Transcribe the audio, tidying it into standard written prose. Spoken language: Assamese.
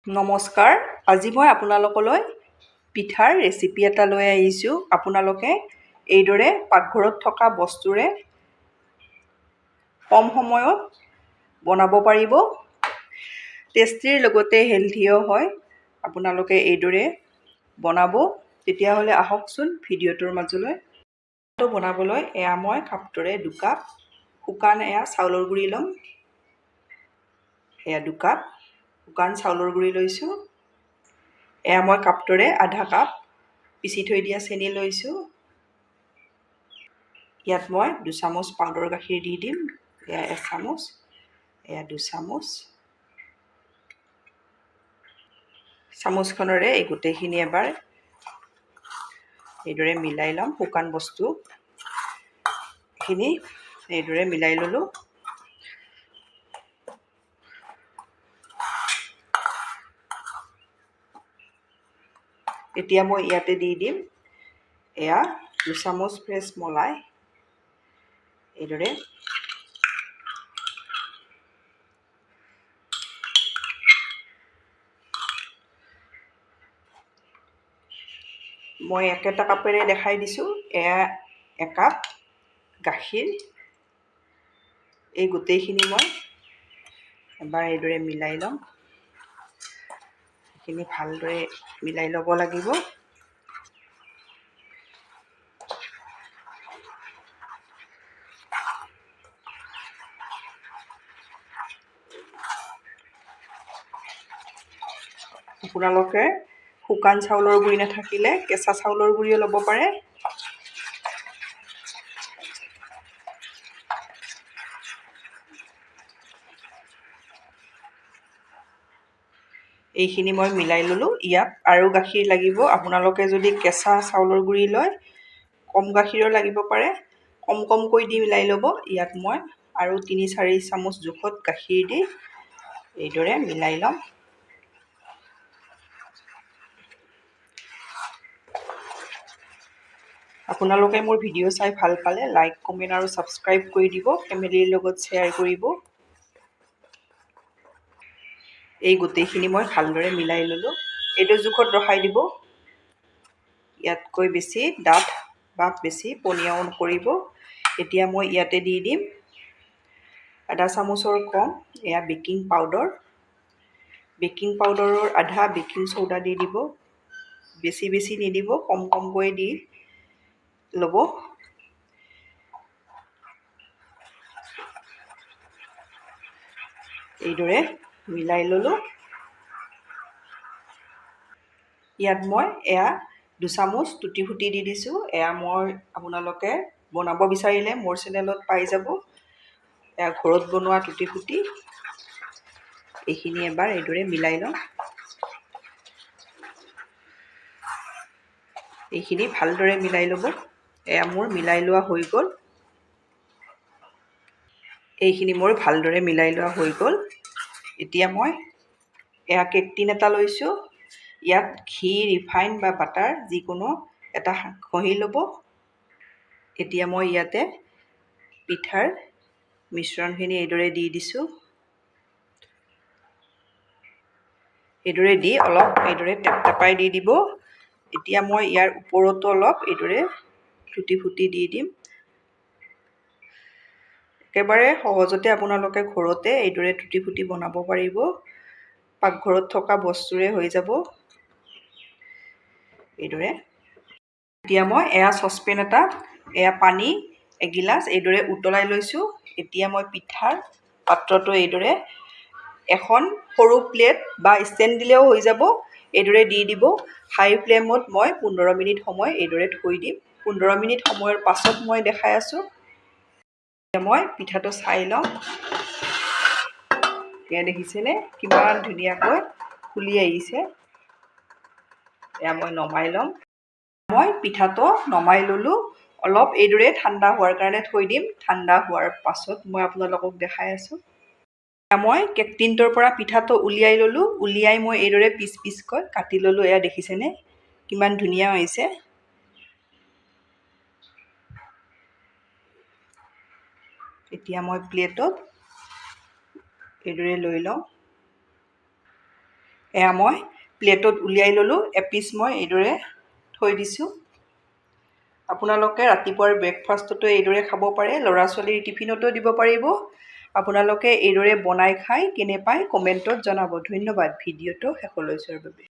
নমস্কাৰ, আজি মই আপোনালোকলৈ পিঠাৰ ৰেচিপি এটা লৈ আহিছোঁ। আপোনালোকে এইদৰে পাকঘৰত থকা বস্তুৰে কম সময়ত বনাব পাৰিব। টেষ্টিৰ লগতে হেলথিও হয়। আপোনালোকে এইদৰে বনাব। তেতিয়াহ'লে আহকচোন ভিডিঅ'টোৰ মাজলৈ। বনাবলৈ মই কাপটোৰে 2 কাপ শুকান চাউলৰ গুড়ি ল'ম। 2 কাপ শুকান চাউলৰ গুড়ি লৈছোঁ। মই কাপটোৰে আধা কাপ পিচি থৈ দিয়া চেনি লৈছোঁ। ইয়াত মই 2 চামুচ পাউডাৰ গাখীৰ দি দিম। 1 চামুচ, 2 চামুচ। চামুচখনেৰে এই গোটেইখিনি এবাৰ এইদৰে মিলাই ল'ম। শুকান বস্তুখিনি এইদৰে মিলাই ল'লোঁ। এতিয়া মই ইয়াতে দি দিম 2 চামুচ ফ্ৰেছ মলাই। এইদৰে মই একেটা কাপেৰে দেখাই দিছোঁ। 1 কাপ গাখীৰ। এই গোটেইখিনি মই এবাৰ এইদৰে মিলাই ল'ম। এইখিনি ভালদৰে মিলাই ল'ব লাগিব। আপোনালোকে শুকান চাউলৰ গুড়ি নাথাকিলে কেঁচা চাউলৰ গুড়িও ল'ব পাৰে। এইখিনি মই মিলাই ল'লোঁ। ইয়াত আৰু গাখীৰ লাগিব। আপোনালোকে যদি কেঁচা চাউলৰ গুড়ি লয় কম গাখীৰো লাগিব পাৰে। কমকৈ দি মিলাই ল'ব। ইয়াত মই আৰু 3-4 চামুচ জোখত গাখীৰ দি এইদৰে মিলাই ল'ম। আপোনালোকে মোৰ ভিডিঅ' চাই ভাল পালে লাইক, কমেণ্ট আৰু ছাবস্ক্ৰাইব কৰি দিব। ফেমিলিৰ লগত শ্বেয়াৰ কৰিব। এই গোটেইখিনি মই ভালদৰে মিলাই ল'লোঁ। এইটো জোখত ৰখাই দিব। ইয়াতকৈ বেছি ডাঠ বা বেছি পনীয়াও নকৰিব। এতিয়া মই ইয়াতে দি দিম আধা চামুচৰ কম বেকিং পাউডাৰ। বেকিং পাউডাৰৰ আধা বেকিং চ'ডা দি দিব। বেছি নিদিব, কমকৈ দি ল'ব। এইদৰে মিলাই ল'লোঁ। ইয়াত মই 2 চামুচ টুটি ফুটি দি দিছোঁ। মই আপোনালোকে বনাব বিচাৰিলে মোৰ চেনেলত পাই যাব। ঘৰত বনোৱা টুটি ফুটি। এইখিনি এবাৰ এইদৰে মিলাই ল'ম। এইখিনি ভালদৰে মিলাই ল'ব। মোৰ মিলাই লোৱা হৈ গ'ল। এইখিনি মোৰ ভালদৰে মিলাই লোৱা হৈ গ'ল। এতিয়া মই কেক টিন এটা লৈছোঁ। ইয়াত ঘি, ৰিফাইন বা বাটাৰ যিকোনো এটা ঘঁহি ল'ব। এতিয়া মই ইয়াতে পিঠাৰ মিশ্ৰণখিনি এইদৰে দি দিছোঁ। এইদৰে দি অলপ এইদৰে টেপটেপাই দি দিব। এতিয়া মই ইয়াৰ ওপৰতো অলপ এইদৰে টুটি ফুটি দি দিম। একেবাৰে সহজতে আপোনালোকে ঘৰতে এইদৰে টুটি ফুটি বনাব পাৰিব। পাকঘৰত থকা বস্তুৰে হৈ যাব। এইদৰে এতিয়া মই চচপেন এটাত পানী এগিলাচ এইদৰে উতলাই লৈছোঁ। এতিয়া মই পিঠাৰ পাত্ৰটো এইদৰে এখন সৰু প্লেট বা ষ্টেণ্ড দিলেও হৈ যাব। এইদৰে দি দিব। হাই ফ্লেমত মই 15 মিনিট সময় এইদৰে থৈ দিম। 15 মিনিট সময়ৰ পাছত মই দেখাই আছোঁ। মই পিঠাটো চাই লওঁ। দেখিছেনে কিমান ধুনীয়াকৈ ফুলি আহিছে। মই নমাই ল'ম। মই পিঠাটো নমাই ল'লোঁ। অলপ এইদৰে ঠাণ্ডা হোৱাৰ কাৰণে থৈ দিম। ঠাণ্ডা হোৱাৰ পাছত মই আপোনালোকক দেখাই আছোঁ। মই কেক টিনটোৰ পৰা পিঠাটো উলিয়াই ল'লোঁ। উলিয়াই মই এইদৰে পিচকৈ কাটি ল'লোঁ। দেখিছেনে কিমান ধুনীয়া হৈছে। এতিয়া মই প্লেটত এইদৰে লৈ লওঁ। এয়া মই প্লেটত উলিয়াই ল'লোঁ। এপিচ মই এইদৰে থৈ দিছোঁ। আপোনালোকে ৰাতিপুৱাৰ ব্ৰেকফাষ্টতো এইদৰে খাব পাৰে, ল'ৰা ছোৱালীৰ টিফিনতো দিব পাৰিব। আপোনালোকে এইদৰে বনাই খাই কেনে পায় কমেণ্টত জনাব। ধন্যবাদ ভিডিঅ'টো শেষলৈ চোৱাৰ বাবে।